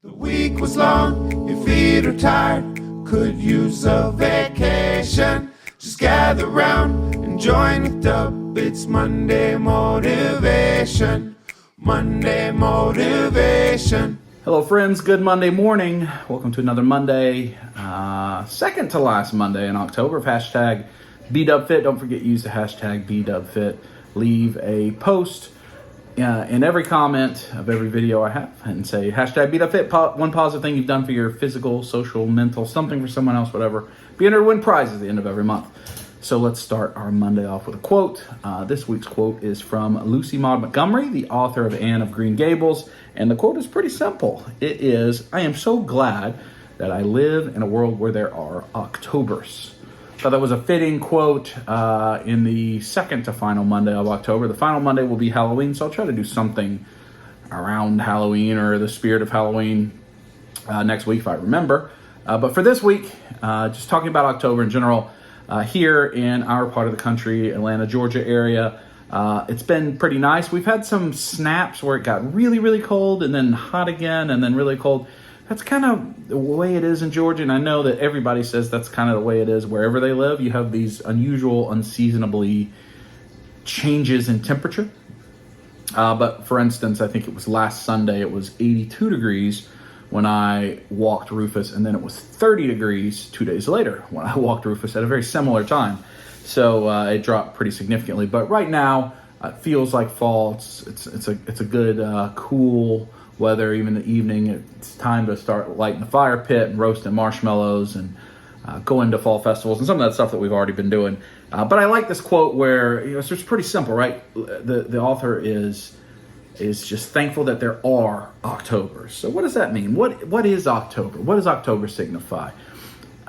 The week was long, your feet are tired, could use a vacation. Just gather round and join with Dub, it's Monday Motivation. Monday Motivation. Hello friends, good Monday morning. Welcome to another Monday, second to last Monday in October of hashtag bdubfit. Don't forget, use the hashtag bdubfit. Leave a post in every comment of every video I have and say hashtag bdubfit, one positive thing you've done for your physical, social, mental, something for someone else, whatever. Be entered to win prizes at the end of every month. So let's start our Monday off with a quote. This week's quote is from Lucy Maud Montgomery, the author of Anne of Green Gables. And the quote is pretty simple. It is, "I am so glad that I live in a world where there are Octobers." So that was a fitting quote in the second to final Monday of October. The final Monday will be Halloween, so I'll try to do something around Halloween or the spirit of Halloween next week if I remember. But for this week, just talking about October in general, here in our part of the country, Atlanta, Georgia area, it's been pretty nice. We've had some snaps where it got really, really cold and then hot again and then really cold. That's kind of the way it is in Georgia, and I know that everybody says that's kind of the way it is wherever they live. You have these unusual, unseasonably changes in temperature. But for instance, I think it was last Sunday, it was 82 degrees when I walked Rufus, and then it was 30 degrees 2 days later when I walked Rufus at a very similar time. So it dropped pretty significantly. But right now, it feels like fall. It's a good, cool weather, even in the evening. It's time to start lighting the fire pit and roasting marshmallows and going to fall festivals and some of that stuff that we've already been doing. But I like this quote where it's just pretty simple, right? The author is just thankful that there are Octobers. So what does that mean? What is October? What does October signify?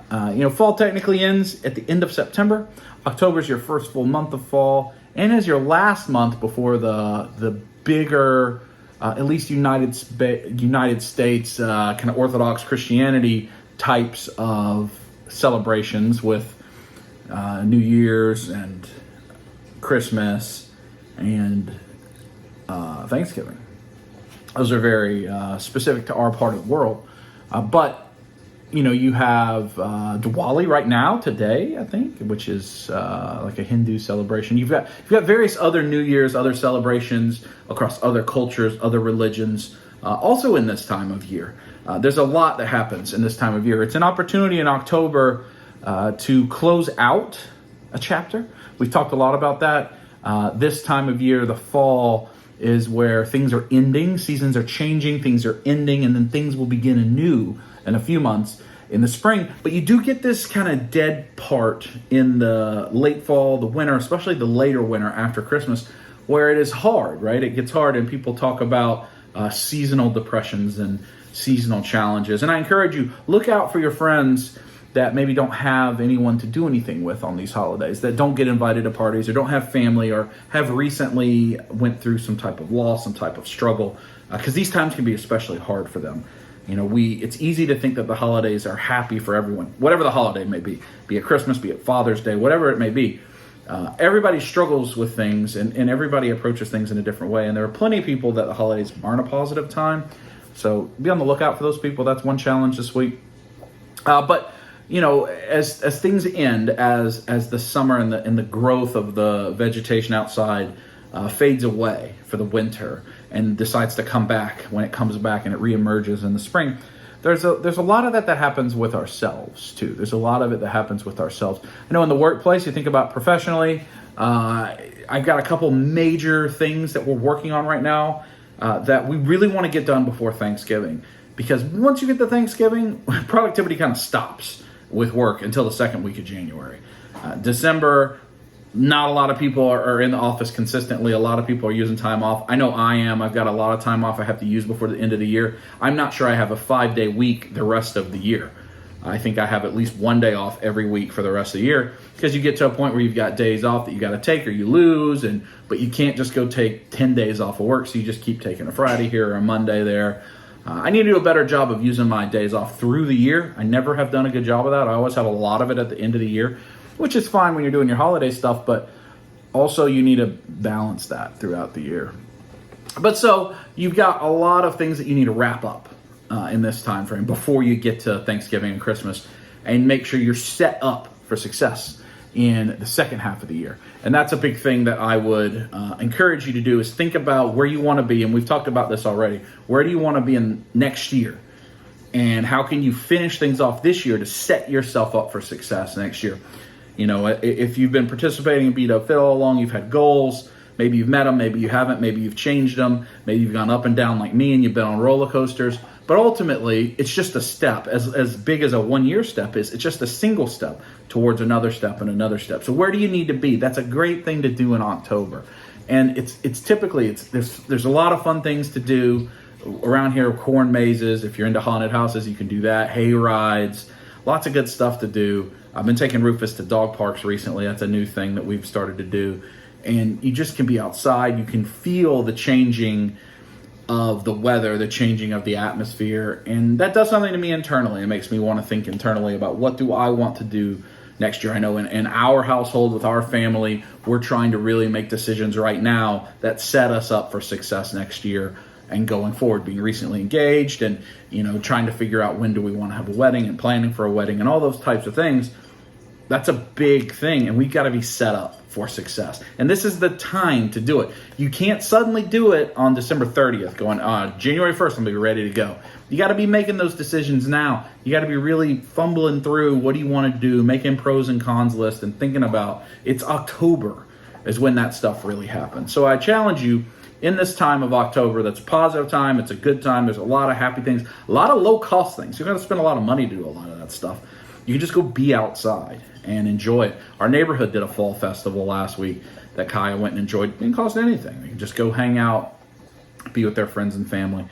Fall technically ends at the end of September. October is your first full month of fall and is your last month before the bigger, at least United States kind of Orthodox Christianity types of celebrations with New Year's and Christmas and Thanksgiving. Those are very specific to our part of the world. But you have Diwali right now, today, I think, which is like a Hindu celebration. You've got various other New Year's, other celebrations across other cultures, other religions, also in this time of year. There's a lot that happens in this time of year. It's an opportunity in October to close out a chapter. We've talked a lot about that. This time of year, the fall, is where things are ending, seasons are changing, things are ending, and then things will begin anew in a few months in the spring. But you do get this kind of dead part in the late fall, the winter, especially the later winter after Christmas, where it is hard, right? It gets hard, and people talk about seasonal depressions and seasonal challenges. And I encourage you, look out for your friends that maybe don't have anyone to do anything with on these holidays, that don't get invited to parties or don't have family or have recently went through some type of loss, some type of struggle, because these times can be especially hard for them. It's easy to think that the holidays are happy for everyone, whatever the holiday may be it Christmas, be it Father's Day, whatever it may be. Everybody struggles with things and everybody approaches things in a different way. And there are plenty of people that the holidays aren't a positive time. So be on the lookout for those people. That's one challenge this week. But as things end, as the summer and the growth of the vegetation outside fades away for the winter and decides to come back when it comes back and it reemerges in the spring, there's a lot of that happens with ourselves too. There's a lot of it that happens with ourselves. I know in the workplace, you think about professionally, I've got a couple major things that we're working on right now that we really want to get done before Thanksgiving, because once you get to Thanksgiving, productivity kind of stops with work until the second week of January. December, not a lot of people are in the office consistently. A lot of people are using time off. I know I am. I've got a lot of time off I have to use before the end of the year. I'm not sure I have a 5-day week the rest of the year. I think I have at least one day off every week for the rest of the year, because you get to a point where you've got days off that you got to take or you lose, but you can't just go take 10 days off of work, so you just keep taking a Friday here or a Monday there. I need to do a better job of using my days off through the year. I never have done a good job of that. I always have a lot of it at the end of the year, which is fine when you're doing your holiday stuff, but also you need to balance that throughout the year. But so you've got a lot of things that you need to wrap up in this time frame before you get to Thanksgiving and Christmas, and make sure you're set up for success in the second half of the year. And that's a big thing that I would encourage you to do, is think about where you want to be. And we've talked about this already. Where do you want to be in next year? And how can you finish things off this year to set yourself up for success next year? You know, if you've been participating in Beat Up Fit all along, you've had goals. Maybe you've met them, maybe you haven't, maybe you've changed them, maybe you've gone up and down like me and you've been on roller coasters. But ultimately, it's just a step. As big as a 1 year step is, it's just a single step towards another step and another step. So where do you need to be? That's a great thing to do in October. And it's typically, there's a lot of fun things to do around here. Corn mazes, if you're into haunted houses, you can do that. Hay rides, lots of good stuff to do. I've been taking Rufus to dog parks recently. That's a new thing that we've started to do. And you just can be outside. You can feel the changing of the weather, the changing of the atmosphere. And that does something to me internally. It makes me want to think internally about, what do I want to do next year? I know in our household with our family, we're trying to really make decisions right now that set us up for success next year and going forward, being recently engaged and, you know, trying to figure out when do we want to have a wedding and planning for a wedding and all those types of things. That's a big thing, and we've got to be set up for success. And this is the time to do it. You can't suddenly do it on December 30th, going, January 1st, I'm going to be ready to go. You got to be making those decisions now. You got to be really fumbling through, what do you want to do, making pros and cons list, and thinking about, it's October is when that stuff really happens. So I challenge you, in this time of October, that's a positive time, it's a good time, there's a lot of happy things, a lot of low-cost things. You're going to spend a lot of money to do a lot of that stuff. You can just go be outside and enjoy it. Our neighborhood did a fall festival last week that Kaya went and enjoyed. It didn't cost anything. You can just go hang out, be with their friends and family.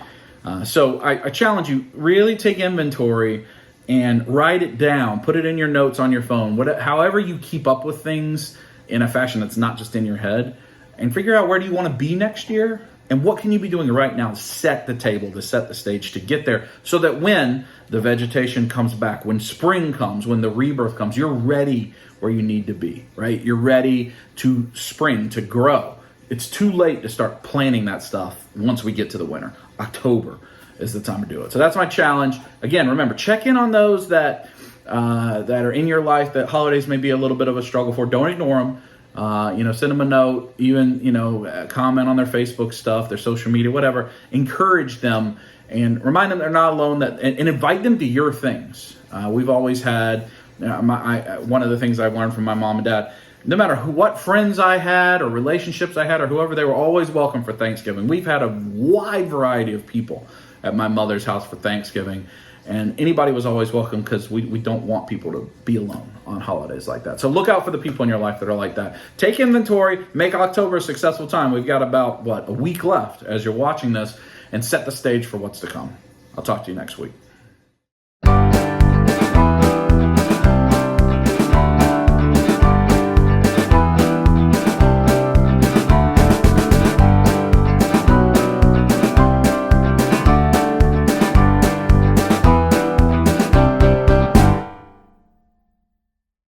So I challenge you, really take inventory and write it down. Put it in your notes on your phone. However you keep up with things in a fashion that's not just in your head, and figure out, where do you want to be next year? And what can you be doing right now to set the table, to set the stage, to get there, so that when the vegetation comes back, when spring comes, when the rebirth comes, you're ready where you need to be, right? You're ready to spring, to grow. It's too late to start planning that stuff once we get to the winter. October is the time to do it. So that's my challenge. Again, remember, check in on those that are in your life that holidays may be a little bit of a struggle for. Don't ignore them. Send them a note, even, comment on their Facebook stuff, their social media, whatever. Encourage them and remind them they're not alone, and invite them to your things. We've always had, one of the things I've learned from my mom and dad, no matter what friends I had or relationships I had or whoever, they were always welcome for Thanksgiving. We've had a wide variety of people at my mother's house for Thanksgiving. And anybody was always welcome, because we don't want people to be alone on holidays like that. So look out for the people in your life that are like that. Take inventory, make October a successful time. We've got about, a week left as you're watching this, and set the stage for what's to come. I'll talk to you next week.